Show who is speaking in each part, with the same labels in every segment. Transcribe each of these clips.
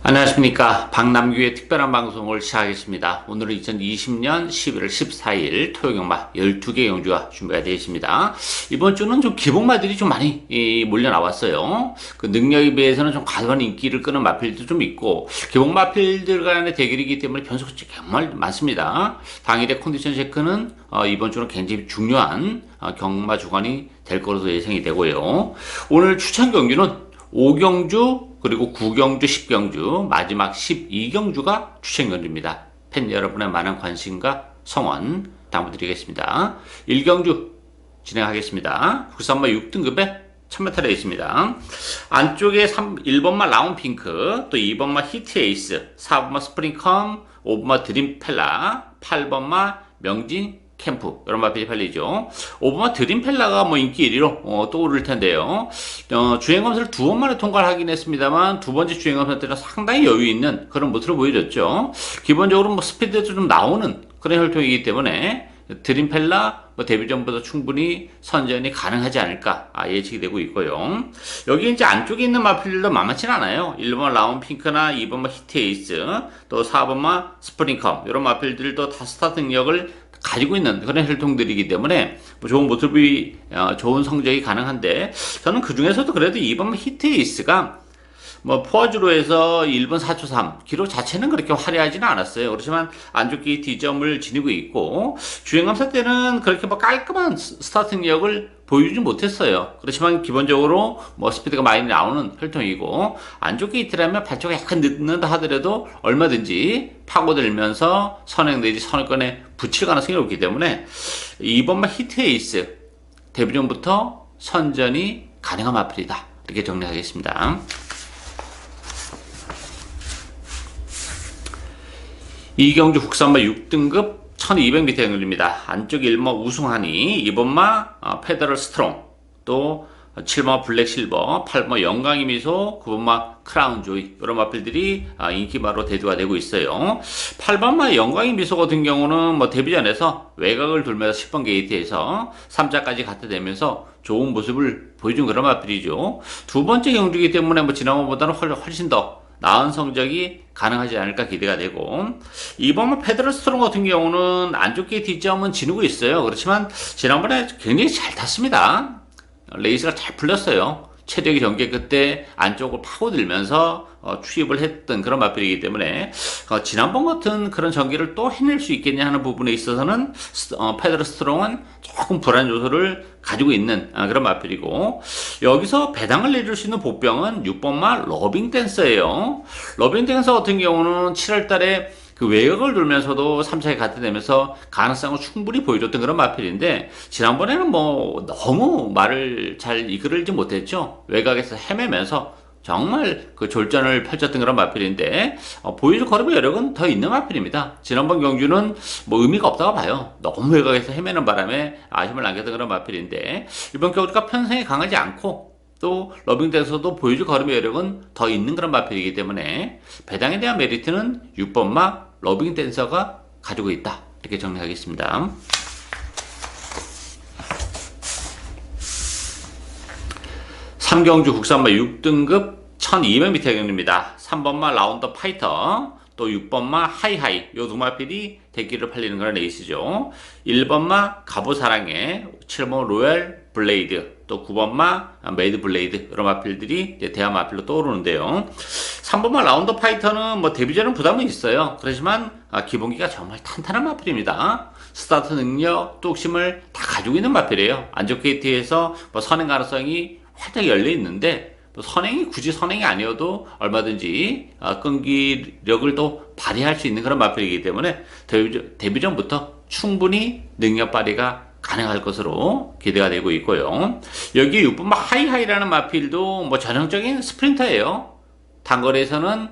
Speaker 1: 안녕하십니까. 박남규의 특별한 방송을 시작하겠습니다. 오늘은 2020년 11월 14일 토요경마 12개 경주가 준비가 되어 있습니다. 이번 주는 좀 기복마들이 좀 많이 몰려 나왔어요. 그 능력에 비해서는 좀 과도한 인기를 끄는 마필도 좀 있고, 기복마필들 간의 대결이기 때문에 변수가 정말 많습니다. 당일의 컨디션 체크는 이번 주는 굉장히 중요한 경마 주간이 될 것으로 예상이 되고요. 오늘 추천 경주는 5경주 그리고 9경주, 10경주, 마지막 12경주가 추천 경주입니다. 팬 여러분의 많은 관심과 성원 당부드리겠습니다. 1경주 진행하겠습니다. 국산마 6등급에 1000m 레이스입니다. 안쪽에 1번마 라운핑크, 또 2번마 히트에이스, 4번마 스프링컴, 5번마 드림펠라, 8번마 명진 캠프, 이런 마필이 팔리죠. 5번마 드림펠라가 뭐 인기 1위로 떠오를 텐데요. 주행검사를 두 번만에 통과를 하긴 했습니다만, 두 번째 주행검사 때는 상당히 여유 있는 그런 모습으로 보여졌죠. 기본적으로 뭐 스피드도 좀 나오는 그런 혈통이기 때문에 드림펠라 데뷔 전보다 충분히 선전이 가능하지 않을까 예측이 되고 있고요. 여기 이제 안쪽에 있는 마필들도 만만치 않아요. 1번 라운핑크나 2번마 히트에이스, 또 4번마 스프링컴, 이런 마필들도 다 스타트 능력을 가지고 있는 그런 혈통들이기 때문에 좋은 모습이 좋은 성적이 가능한데, 저는 그 중에서도 그래도 2번 히트에이스가 포화주로 해서 1분 4초 3 기록 자체는 그렇게 화려하지는 않았어요. 그렇지만 안 좋게 D점을 지니고 있고, 주행감사 때는 그렇게 깔끔한 스타트 능력을 보여주지 못했어요. 그렇지만 기본적으로 스피드가 많이 나오는 혈통이고, 안 좋게 이틀하면 발초가 약간 늦는다 하더라도 얼마든지 파고들면서 선행 내지 선행권에 붙일 가능성이 높기 때문에 2번만 히트에이스 데뷔 전부터 선전이 가능한 마필이다, 이렇게 정리하겠습니다. 2경주 국산마 6등급 1200m 경주입니다. 안쪽 1번 우승하니, 2번마 페더럴 스트롱, 또 7번마 블랙실버, 8번마 영광이 미소, 9번마 크라운 조이, 이런 마필들이 인기마로 대두가 되고 있어요. 8번마 영광이 미소 같은 경우는 데뷔전에서 외곽을 돌면서 10번 게이트에서 3자까지 갖다 대면서 좋은 모습을 보여준 그런 마필이죠. 두 번째 경주이기 때문에 지난번보다는 훨씬 더 나은 성적이 가능하지 않을까 기대가 되고, 2번마 페더럴 스트롱 같은 경우는 안 좋게 뒷점은 지르고 있어요. 그렇지만 지난번에 굉장히 잘 탔습니다. 레이스가 잘 풀렸어요. 체력이 전개 끝에 안쪽을 파고들면서 추입을 했던 그런 마필이기 때문에 지난번 같은 그런 전개를 또 해낼 수 있겠냐 하는 부분에 있어서는 페더럴 스트롱은 조금 불안 요소를 가지고 있는 그런 마필이고, 여기서 배당을 내줄 수 있는 보병은 6번마 러빙 댄서예요. 러빙 댄서 같은 경우는 7월 달에 그 외곽을 돌면서도 3차에 갖다 대면서 가능성을 충분히 보여줬던 그런 마필인데, 지난번에는 너무 말을 잘 이끌지 못했죠. 외곽에서 헤매면서 정말 그 졸전을 펼쳤던 그런 마필인데, 보여줄 걸음의 여력은 더 있는 마필입니다. 지난번 경주는 의미가 없다고 봐요. 너무 외곽에서 헤매는 바람에 아쉬움을 남겼던 그런 마필인데, 이번 경주가 편성이 강하지 않고, 또 러빙댄서도 보여줄 걸음의 여력은 더 있는 그런 마필이기 때문에 배당에 대한 메리트는 6번마 러빙댄서가 가지고 있다, 이렇게 정리하겠습니다. 3경주 국산마 6등급 1200m 경주입니다. 3번마 라운더 파이터, 또 6번마 하이하이, 요 두 마필이 대기를 팔리는 그런 레이스죠. 1번마 갑오사랑의, 7번 로얄 블레이드, 또 9번마 메이드 블레이드, 이런 마필들이 대한 마필로 떠오르는데요. 3번마 라운더 파이터는 데뷔전은 부담은 있어요. 그렇지만 기본기가 정말 탄탄한 마필입니다. 스타트 능력, 뚝심을 다 가지고 있는 마필이에요. 안쪽 게이트에서 선행 가능성이 활짝 열려 있는데, 선행이 굳이 선행이 아니어도 얼마든지 끈기력을 또 발휘할 수 있는 그런 마필이기 때문에 데뷔전부터 충분히 능력 발휘가 가능할 것으로 기대가 되고 있고요. 여기 6번마 하이하이라는 마필도 전형적인 스프린터예요. 단거리에서는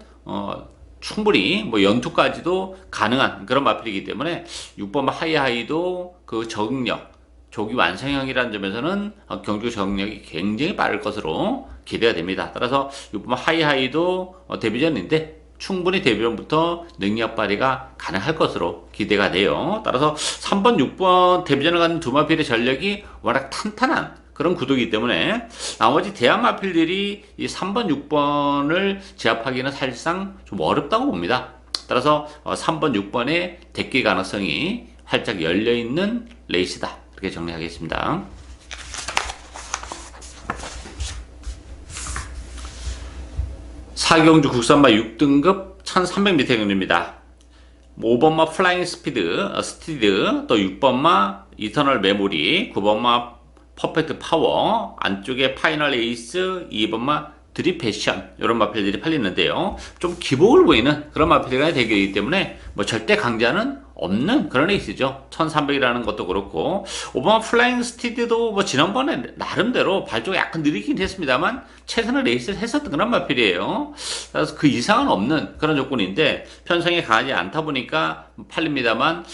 Speaker 1: 충분히 연투까지도 가능한 그런 마필이기 때문에 6번마 하이하이도 그 적응력, 조기 완성형이라는 점에서는 경주 적응력이 굉장히 빠를 것으로 기대가 됩니다. 따라서 6번마 하이하이도 데뷔전인데 충분히 데뷔전부터 능력 발휘가 가능할 것으로 기대가 돼요. 따라서 3번, 6번 데뷔전을 가는 두 마필의 전력이 워낙 탄탄한 그런 구도이기 때문에 나머지 대한 마필들이 이 3번, 6번을 제압하기는 사실상 좀 어렵다고 봅니다. 따라서 3번, 6번의 대기 가능성이 활짝 열려있는 레이스다. 이렇게 정리하겠습니다. 4경주 국산마 6등급 1300m 경주입니다. 5번마 플라잉 스티드, 또 6번마 이터널 메모리, 9번마 퍼펙트 파워, 안쪽에 파이널 에이스, 2번마 드립 패션, 이런 마필들이 팔리는데요. 좀 기복을 보이는 그런 마필들이 대결이기 때문에 뭐 절대 강자는 없는 그런 레이스죠. 1300이라는 것도 그렇고, 5번 플라잉 스티드도 뭐 지난번에 나름대로 발조가 약간 느리긴 했습니다만 최선의 레이스를 했었던 그런 마필이에요. 그래서 그 이상은 없는 그런 조건인데 편성이 강하지 않다 보니까 팔립니다만,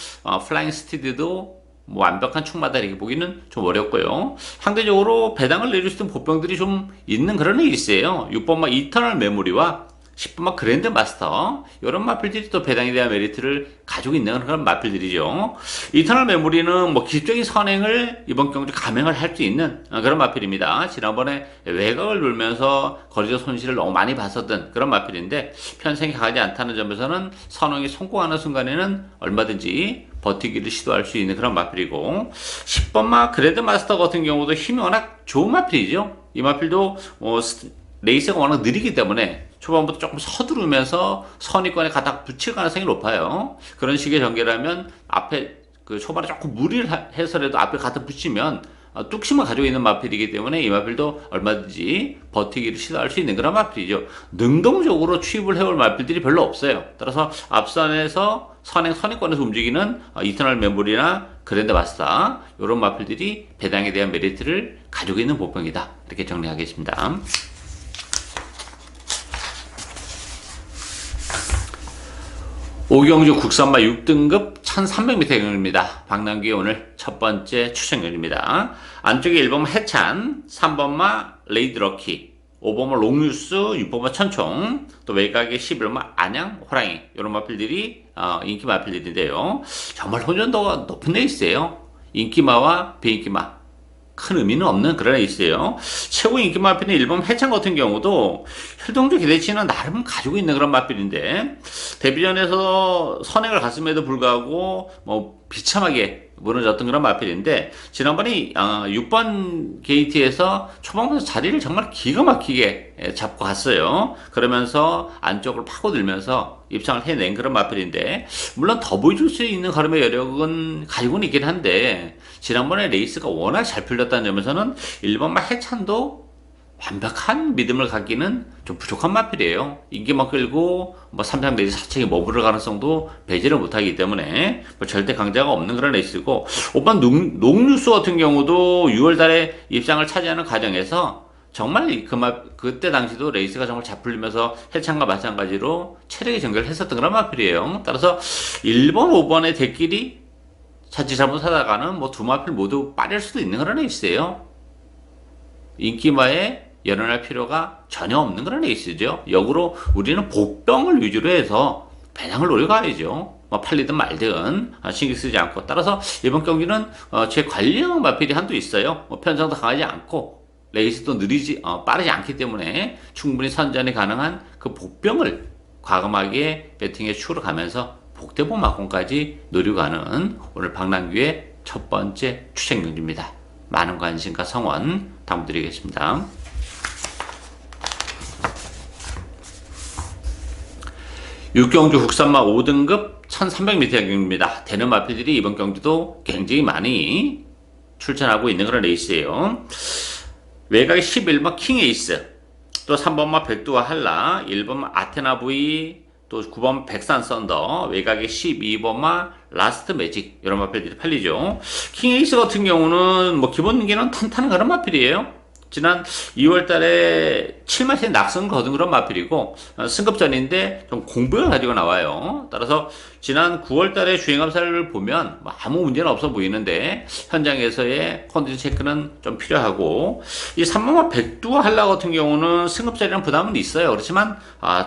Speaker 1: 플라잉 스티드도 뭐 완벽한 축마다 이렇게 보기는 좀 어렵고요. 상대적으로 배당을 내줄 수 있는 보병들이 좀 있는 그런 레이스예요. 6번마 이터널 메모리와 10번마 그랜드 마스터, 이런 마필들이 또 배당에 대한 메리트를 가지고 있는 그런 마필들이죠. 이터널 메모리는 뭐 기술적인 선행을 이번 경주 감행을 할 수 있는 그런 마필입니다. 지난번에 외곽을 돌면서 거리적 손실을 너무 많이 봤었던 그런 마필인데 편성이 강하지 않다는 점에서는 선행이 성공하는 순간에는 얼마든지 버티기를 시도할 수 있는 그런 마필이고, 10번마 그랜드 마스터 같은 경우도 힘이 워낙 좋은 마필이죠. 이 마필도 레이스가 워낙 느리기 때문에 초반부터 조금 서두르면서 선입권에 갖다 붙일 가능성이 높아요. 그런 식의 전개라면 앞에 그 초반에 조금 무리를 해서라도 앞에 갖다 붙이면 뚝심을 가지고 있는 마필이기 때문에 이 마필도 얼마든지 버티기를 시도할 수 있는 그런 마필이죠. 능동적으로 취입을 해올 마필들이 별로 없어요. 따라서 앞선에서 선행권에서 움직이는 이터널 메모리나 그랜드 마스터, 이런 마필들이 배당에 대한 메리트를 가지고 있는 보병이다. 이렇게 정리하겠습니다. 오경주 국산마 6등급 1300m 경주입니다. 박남규의 오늘 첫 번째 추천경주입니다. 안쪽에 1번마 해찬, 3번마 레이드러키, 5번마 롱뉴스, 6번마 천총, 또 외곽에 11번마 안양, 호랑이, 이런 마필들이 인기 마필들인데요. 정말 혼전도가 높은 레이스예요. 인기마와 비인기마, 큰 의미는 없는 그런 레이스예요. 최고 인기 마필인 1번 해창 같은 경우도 혈동조 기대치는 나름 가지고 있는 그런 마필인데 데뷔전에서 선행을 갔음에도 불구하고 뭐 비참하게 무너졌던 그런 마필인데, 지난번에 6번 게이트에서 초반부터 자리를 정말 기가 막히게 잡고 갔어요. 그러면서 안쪽을 파고들면서 입상을 해낸 그런 마필인데, 물론 더 보여줄 수 있는 걸음의 여력은 가지고는 있긴 한데 지난번에 레이스가 워낙 잘 풀렸다는 점에서는 1번마 해찬도 완벽한 믿음을 갖기는 좀 부족한 마필이에요. 인기만 끌고 뭐 3상 내지 4층에 머무를 가능성도 배제를 못하기 때문에 뭐 절대 강자가 없는 그런 레이스고, 5번 농뉴스 같은 경우도 6월달에 입상을 차지하는 과정에서 정말 그때 당시도 레이스가 정말 잘 풀리면서 해창과 마찬가지로 체력의 전개를 했었던 그런 마필이에요. 따라서 1번, 5번의 대끼리 자칫 잘못하다가는 뭐 두 마필 모두 빠질 수도 있는 그런 레이스예요. 인기마에 연연할 필요가 전혀 없는 그런 레이스죠. 역으로 우리는 복병을 위주로 해서 배당을 노려가야죠. 뭐 팔리든 말든 신경 쓰지 않고. 따라서 이번 경기는 제 관리형 마필이 한도 있어요. 뭐 편성도 강하지 않고 레이스도 빠르지 않기 때문에 충분히 선전이 가능한 그 복병을 과감하게 배팅에 추구로 가면서 복대본 막공까지 노려가는 오늘 박남규의 첫 번째 추천 경기입니다. 많은 관심과 성원 당부드리겠습니다. 육경주 국산마 5등급 1300m 경기입니다. 되는 마필들이 이번 경기도 굉장히 많이 출전하고 있는 그런 레이스예요. 외곽에 11번 킹에이스, 또 3번마 백두와 한라, 1번마 아테나 V, 또 9번 백산 썬더, 외곽에 12번마 라스트 매직, 이런 마필들이 팔리죠. 킹에이스 같은 경우는 뭐 기본 능기는 탄탄한 그런 마필이에요. 지난 2월 달에 7마트에 낙승을 거둔 그런 마필이고, 승급전인데 좀 공부를 가지고 나와요. 따라서 지난 9월 달에 주행감사를 보면 뭐 아무 문제는 없어 보이는데 현장에서의 컨디션 체크는 좀 필요하고, 이 3번마 백두와 한라 같은 경우는 승급전이랑 부담은 있어요. 그렇지만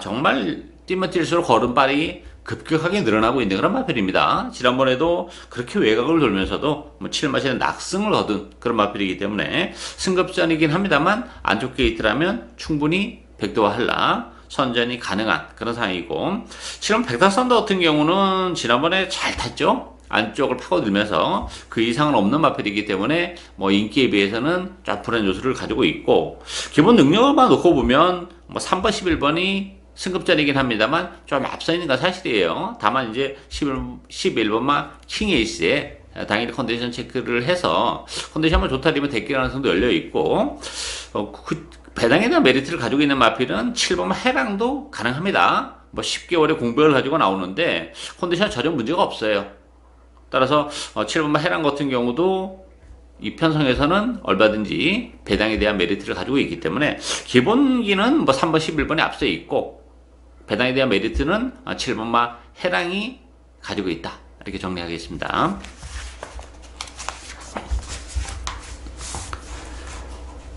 Speaker 1: 정말 뛰면 뛸수록 걸음발이 급격하게 늘어나고 있는 그런 마필입니다. 지난번에도 그렇게 외곽을 돌면서도 뭐 7마신의 낙승을 얻은 그런 마필이기 때문에 승급전이긴 합니다만 안쪽 게이트라면 충분히 백도와 한라 선전이 가능한 그런 상황이고, 지금 백다선더 같은 경우는 지난번에 잘 탔죠. 안쪽을 파고들면서 그 이상은 없는 마필이기 때문에 뭐 인기에 비해서는 좀 불안 요소를 가지고 있고, 기본 능력만 놓고 보면 뭐 3번, 11번이 승급전이긴 합니다만 좀 앞서 있는 건 사실이에요. 다만 이제 11번만 킹 에이스에 당일에 컨디션 체크를 해서 컨디션만 좋다면 대기 가능성도 열려 있고, 배당에 대한 메리트를 가지고 있는 마필은 7번 해랑도 가능합니다. 뭐 10개월의 공백을 가지고 나오는데 컨디션 전혀 문제가 없어요. 따라서 7번 해랑 같은 경우도 이 편성에서는 얼마든지 배당에 대한 메리트를 가지고 있기 때문에 기본기는 뭐 3번 11번이 앞서 있고, 배당에 대한 메리트는 7번마 해랑이 가지고 있다, 이렇게 정리하겠습니다.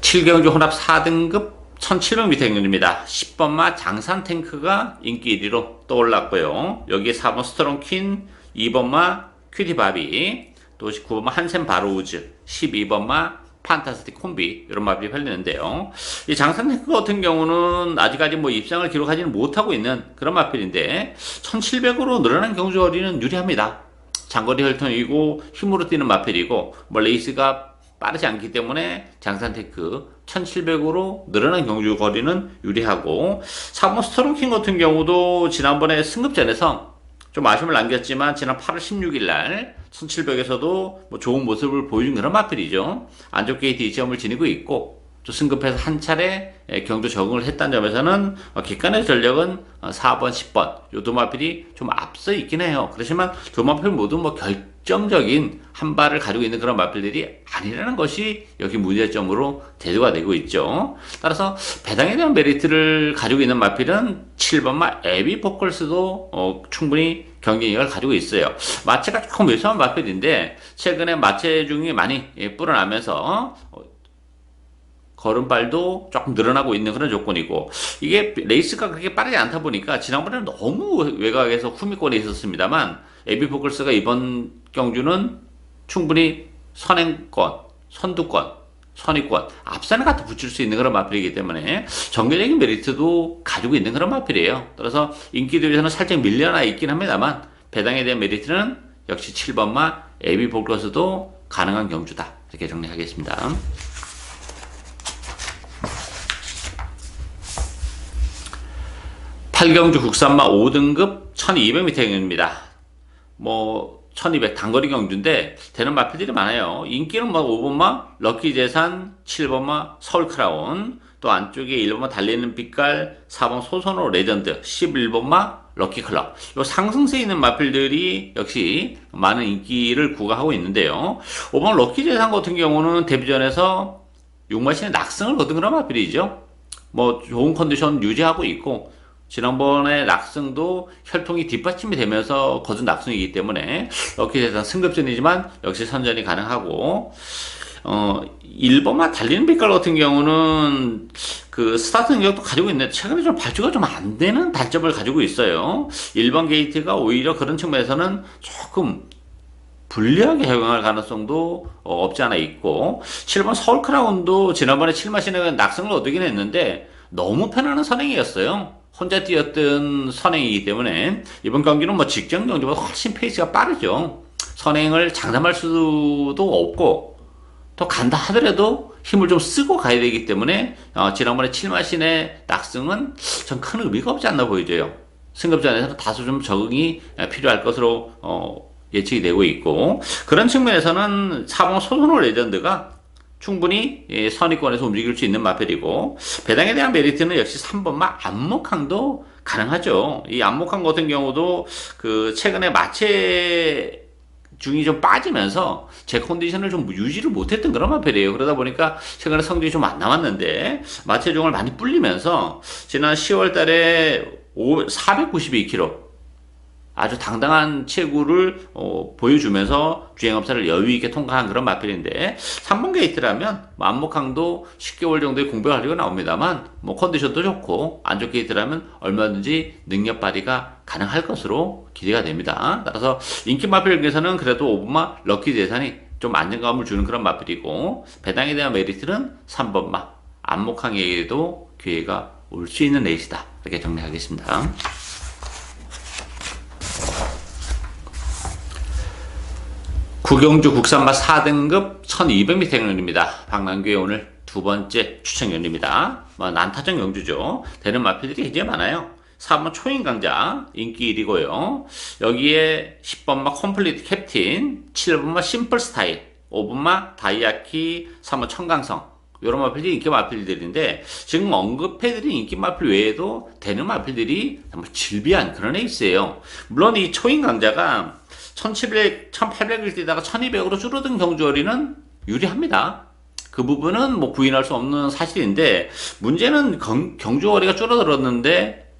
Speaker 1: 7경주 혼합 4등급 1700m 경주입니다. 10번마 장산 탱크가 인기 1위로 떠올랐고요. 여기에 4번 스트롱킨, 2번마 큐티바비, 또 9번마 한센 바로우즈, 12번마 판타스틱 콤비, 이런 마필이 팔리는데요. 이 장산 탱크 같은 경우는 아직까지 뭐 입상을 기록하지는 못하고 있는 그런 마필인데 1700으로 늘어난 경주 거리는 유리합니다. 장거리 혈통이고 힘으로 뛰는 마필이고 뭐 레이스가 빠르지 않기 때문에 장산 탱크 1700으로 늘어난 경주 거리는 유리하고, 4번 스트롱킹 같은 경우도 지난번에 승급전에서 좀 아쉬움을 남겼지만 지난 8월 16일 날 1700에서도 뭐 좋은 모습을 보여준 그런 마필이죠. 안쪽 게이트 이점을 지니고 있고, 또 승급해서 한 차례 경주 적응을 했다는 점에서는 객관의 전력은 4번, 10번 요 두 마필이 좀 앞서 있긴 해요. 그렇지만 두 마필 모두 뭐 결정적인 한 발을 가지고 있는 그런 마필들이 아니라는 것이 여기 문제점으로 대두가 되고 있죠. 따라서 배당에 대한 메리트를 가지고 있는 마필은 7번마 에비포컬스도 충분히 경쟁력을 가지고 있어요. 마체가 조금 왜소한 마필인데 최근에 마체 중이 많이 불어나면서 걸음발도 조금 늘어나고 있는 그런 조건이고, 이게 레이스가 그렇게 빠르지 않다 보니까 지난번에는 너무 외곽에서 후미권에 있었습니다만 에비포클스가 이번 경주는 충분히 선행권, 선두권, 선위권, 앞산을 갖다 붙일 수 있는 그런 마필이기 때문에 정교적인 메리트도 가지고 있는 그런 마필이에요. 따라서 인기 대회에서는 살짝 밀려나 있긴 합니다만 배당에 대한 메리트는 역시 7번마 에비포클스도 가능한 경주다, 이렇게 정리하겠습니다. 8경주 국산마 5등급 1200m 경주입니다. 뭐 1200 단거리 경주인데 되는 마필들이 많아요. 인기는 뭐 5번마 럭키재산, 7번마 서울크라운, 또 안쪽에 1번마 달리는 빛깔, 4번 소선호 레전드, 11번마 럭키클럽, 요 상승세에 있는 마필들이 역시 많은 인기를 구가하고 있는데요. 5번 럭키재산 같은 경우는 데뷔전에서 6마신의 낙승을 거둔 그런 마필이죠. 뭐 좋은 컨디션 유지하고 있고, 지난번에 낙승도 혈통이 뒷받침이 되면서 거둔 낙승이기 때문에 럭키재산 승급전이지만 역시 선전이 가능하고, 1번만 달리는 빛깔 같은 경우는 그 스타트 능력도 가지고 있는데 최근에 좀 발주가 좀 안 되는 단점을 가지고 있어요. 1번 게이트가 오히려 그런 측면에서는 조금 불리하게 적용할 가능성도 없지 않아 있고, 7번 서울크라운도 지난번에 7마신의 낙승을 얻긴 했는데 너무 편안한 선행이었어요. 혼자 뛰었던 선행이기 때문에 이번 경기는 뭐 직전 경기보다 훨씬 페이스가 빠르죠. 선행을 장담할 수도 없고, 또 간다 하더라도 힘을 좀 쓰고 가야 되기 때문에 지난번에 7마신의 낙승은 전 큰 의미가 없지 않나 보여져요. 승급전에서는 다소 좀 적응이 필요할 것으로 예측이 되고 있고, 그런 측면에서는 4번 소선호 레전드가 충분히 선위권에서 움직일 수 있는 마필이고, 배당에 대한 메리트는 역시 3번마 안목항도 가능하죠. 이 안목항 같은 경우도 그 최근에 마체 중이 좀 빠지면서 제 컨디션을 좀 유지를 못했던 그런 마필이에요. 그러다 보니까 최근에 성적이 좀 안 나왔는데 마체 중을 많이 불리면서 지난 10월 달에 492km 아주 당당한 체구를 보여주면서 주행검사를 여유있게 통과한 그런 마필인데 3번 게이트라면 안목항도 10개월 정도의 공백 활류가 나옵니다만 뭐 컨디션도 좋고 안쪽 게이트라면 얼마든지 능력 발휘가 가능할 것으로 기대가 됩니다. 따라서 인기 마필 중에서는 그래도 5번마 럭키 재산이 좀 안정감을 주는 그런 마필이고 배당에 대한 메리트는 3번마 안목항에게도 기회가 올 수 있는 레이스다. 이렇게 정리하겠습니다. 구경주 국산마 4등급 1200m 경륜입니다. 박남규의 오늘 두 번째 추천 경륜입니다. 난타전 경주죠. 되는 마필들이 굉장히 많아요. 4번 초인강자 인기 1위고요. 여기에 10번마 컴플리트 캡틴, 7번마 심플 스타일, 5번마 다이아키, 3번 청강성 이런 마필들이 인기 마필들인데 지금 언급해드린 인기 마필 외에도 되는 마필들이 정말 질비한 그런 레이스예요. 물론 이 초인강자가 1800을 뛰다가 1200으로 줄어든 경주거리는 유리합니다. 그 부분은 뭐 부인할 수 없는 사실인데 문제는 경주거리가 줄어들었는데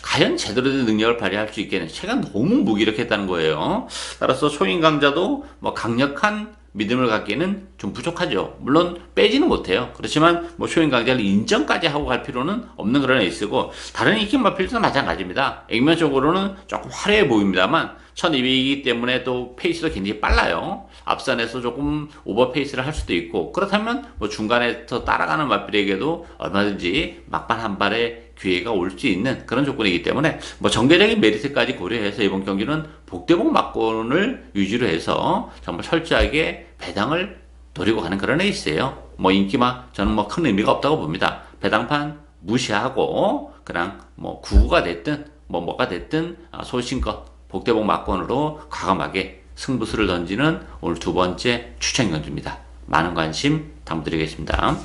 Speaker 1: 과연 제대로 된 능력을 발휘할 수 있겠는지 제가 너무 무기력했다는 거예요. 따라서 초인강자도 뭐 강력한 믿음을 갖기에는 좀 부족하죠. 물론 빼지는 못해요. 그렇지만 뭐 초인강자를 인정까지 하고 갈 필요는 없는 그런 에이스고 다른 인기 마필도 마찬가지입니다. 액면적으로는 조금 화려해 보입니다만 1200이기 때문에 또 페이스도 굉장히 빨라요. 앞선에서 조금 오버 페이스를 할 수도 있고 그렇다면 뭐 중간에서 따라가는 마필에게도 얼마든지 막판 한 발의 기회가 올 수 있는 그런 조건이기 때문에 뭐 전개적인 메리트까지 고려해서 이번 경기는 복대복 막권을 위주로 해서 정말 철저하게 배당을 노리고 가는 그런 레이스예요. 뭐 인기마 저는 뭐 큰 의미가 없다고 봅니다. 배당판 무시하고 그냥 뭐 구구가 됐든 뭐가 됐든 소신껏 복대복 막권으로 과감하게 승부수를 던지는 오늘 두 번째 추천 경주입니다. 많은 관심 당부드리겠습니다.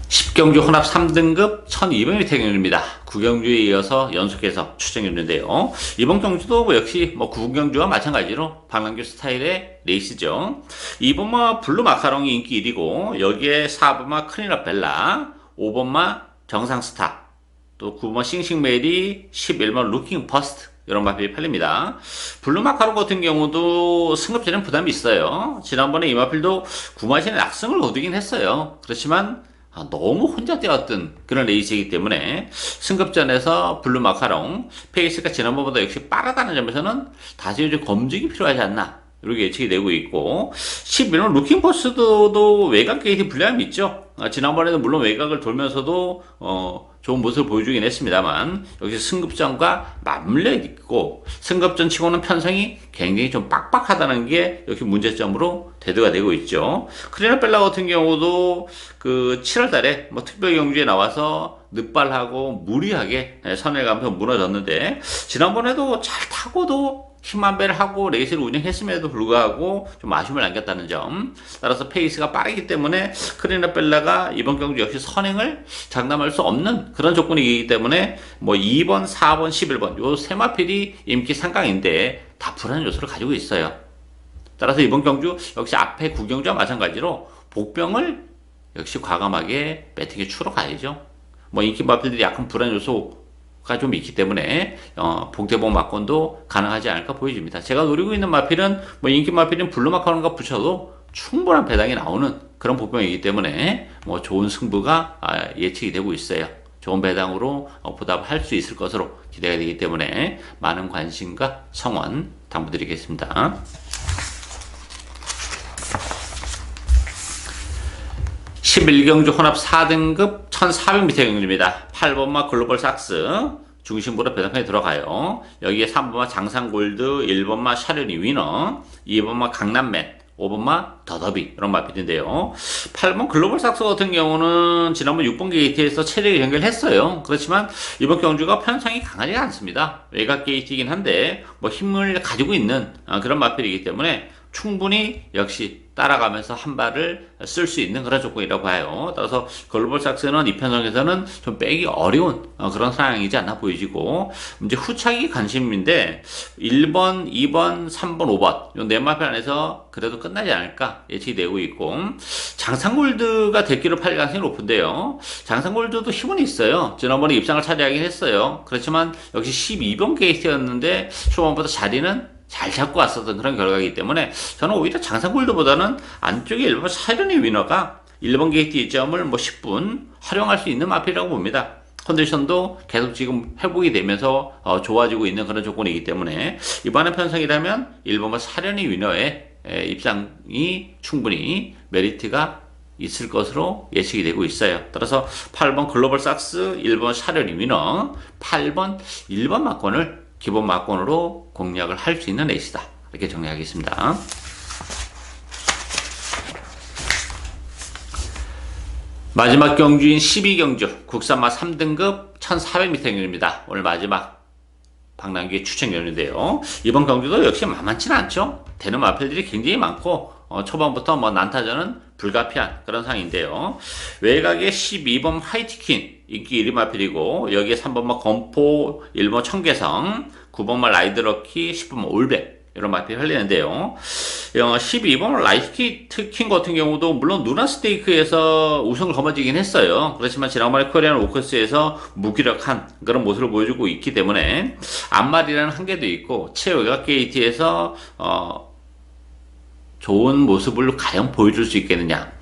Speaker 1: 10경주 혼합 3등급 1200m 경주입니다. 9경주에 이어서 연속해서 추천 경주인데요. 이번 경주도 역시 뭐 9경주와 마찬가지로 박남규 스타일의 레이스죠. 2번마 블루 마카롱이 인기 1위고 여기에 4번마 크리너 벨라, 5번마 정상스타, 또 9번 싱싱메리, 11번 루킹 퍼스트 이런 마필이 팔립니다. 블루 마카롱 같은 경우도 승급전에는 부담이 있어요. 지난번에 이 마필도 9마신의 낙승을 거두긴 했어요. 그렇지만 너무 혼자 뛰었던 그런 레이스이기 때문에 승급전에서 블루 마카롱 페이스가 지난번보다 역시 빠르다는 점에서는 다시 좀 검증이 필요하지 않나 이렇게 예측이 되고 있고 11번 루킹 포스도 외곽 게이트 불리함이 있죠. 지난번에도 물론 외곽을 돌면서도 좋은 모습을 보여주긴 했습니다만 역시 승급전과 맞물려 있고 승급전 치고는 편성이 굉장히 좀 빡빡하다는 게 역시 문제점으로 대두가 되고 있죠. 크리너 벨라 같은 경우도 그 7월달에 뭐 특별 경주에 나와서 늑발하고 무리하게 선을 가면서 무너졌는데 지난번에도 잘 타고도 힘만 배를 하고 레이스를 운영했음에도 불구하고 좀 아쉬움을 남겼다는 점. 따라서 페이스가 빠르기 때문에 크리너 벨라가 이번 경주 역시 선행을 장담할 수 없는 그런 조건이기 때문에 뭐 2번, 4번, 11번 요 세 마필이 임기 상강인데 다 불안한 요소를 가지고 있어요. 따라서 이번 경주 역시 앞에 9경주와 마찬가지로 복병을 역시 과감하게 배팅에 추러 가야죠. 뭐 인기 마필들이 약간 불안 요소가 좀 있기 때문에 복대복 막권도 가능하지 않을까 보여집니다. 제가 노리고 있는 마필은 뭐 인기 마필은 블루 마카롱과 붙여도 충분한 배당이 나오는 그런 복병이기 때문에 뭐 좋은 승부가 예측이 되고 있어요. 좋은 배당으로 보답할 수 있을 것으로 기대가 되기 때문에 많은 관심과 성원 당부드리겠습니다. 11경주 혼합 4등급 1400m 경주입니다. 8번마 글로벌 삭스 중심부로 배당판에 들어가요. 여기에 3번마 장상골드, 1번마 샤르니 위너, 2번마 강남맨, 5번마 더더비 이런 마필인데요. 8번 글로벌 삭스 같은 경우는 지난번 6번 게이트에서 체력이 연결했어요. 그렇지만 이번 경주가 편성이 강하지 않습니다. 외곽 게이트이긴 한데 뭐 힘을 가지고 있는 그런 마필이기 때문에 충분히 역시 따라가면서 한 발을 쓸 수 있는 그런 조건이라고 봐요. 따라서 글로벌삭스는 이 편성에서는 좀 빼기 어려운 그런 상황이지 않나 보이지고, 이제 후차기 관심인데 1번, 2번, 3번, 5번 이 네 마필 안에서 그래도 끝나지 않을까 예측이 되고 있고, 장상골드가 대기로 팔 가능성이 높은데요. 장상골드도 힘은 있어요. 지난번에 입상을 차지하긴 했어요. 그렇지만 역시 12번 게이트였는데 초반보다 자리는 잘 잡고 왔었던 그런 결과이기 때문에 저는 오히려 장상골드보다는 안쪽에 일본 사이런의 위너가 1번 게이트 이점을 뭐 10분 활용할 수 있는 마필이라고 봅니다. 컨디션도 계속 지금 회복이 되면서 좋아지고 있는 그런 조건이기 때문에 이번에 편성이라면 1번과 사련의 위너의 입상이 충분히 메리트가 있을 것으로 예측이 되고 있어요. 따라서 8번 글로벌 삭스, 1번 사련의 위너, 8번 1번 막권을 기본 막권으로 공략을 할 수 있는 레이스다. 이렇게 정리하겠습니다. 마지막 경주인 12경주 국산마 3등급 1400m 경주입니다. 오늘 마지막 박남기의 추천 경주인데요. 이번 경주도 역시 만만치는 않죠. 되는 마필들이 굉장히 많고 초반부터 뭐 난타전은 불가피한 그런 상황인데요. 외곽에 12번 화이트퀸 인기 1위 마필이고, 여기에 3번마 건포, 1번 청계성, 9번마 라이드러키, 10번마 올백 이런 마필이 흘리는데요. 12번 라이트퀸 같은 경우도 물론 누나 스테이크에서 우승을 거머쥐긴 했어요. 그렇지만 지난번에 코리안 오커스에서 무기력한 그런 모습을 보여주고 있기 때문에 앞말이라는 한계도 있고, 최외곽 게이트에서 좋은 모습을 과연 보여줄 수 있겠느냐.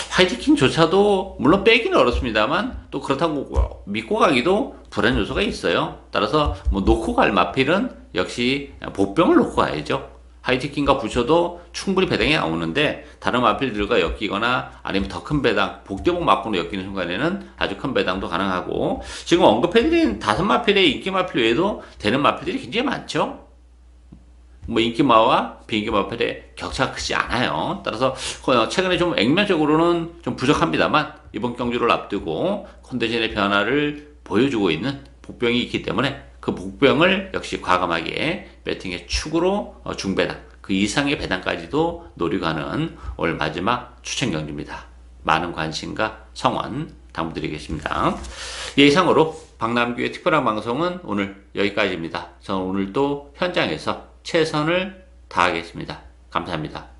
Speaker 1: 화이트킹조차도 물론 빼기는 어렵습니다만 또 그렇다고 믿고 가기도 불안 요소가 있어요. 따라서 뭐 놓고 갈 마필은 역시 복병을 놓고 가야죠. 화이트킹과 붙여도 충분히 배당이 나오는데 다른 마필들과 엮이거나 아니면 더 큰 배당, 복대복 막고로 엮이는 순간에는 아주 큰 배당도 가능하고, 지금 언급해드린 5마필의 인기 마필 외에도 되는 마필들이 굉장히 많죠. 뭐 인기마와 비인기마필의 격차가 크지 않아요. 따라서 최근에 좀 액면적으로는 좀 부족합니다만 이번 경주를 앞두고 컨디션의 변화를 보여주고 있는 복병이 있기 때문에 그 복병을 역시 과감하게 배팅의 축으로 중배당 그 이상의 배당까지도 노리고 하는 올 마지막 추천 경주입니다. 많은 관심과 성원 당부드리겠습니다. 이상으로 박남규의 특별한 방송은 오늘 여기까지입니다. 저는 오늘도 현장에서 최선을 다하겠습니다. 감사합니다.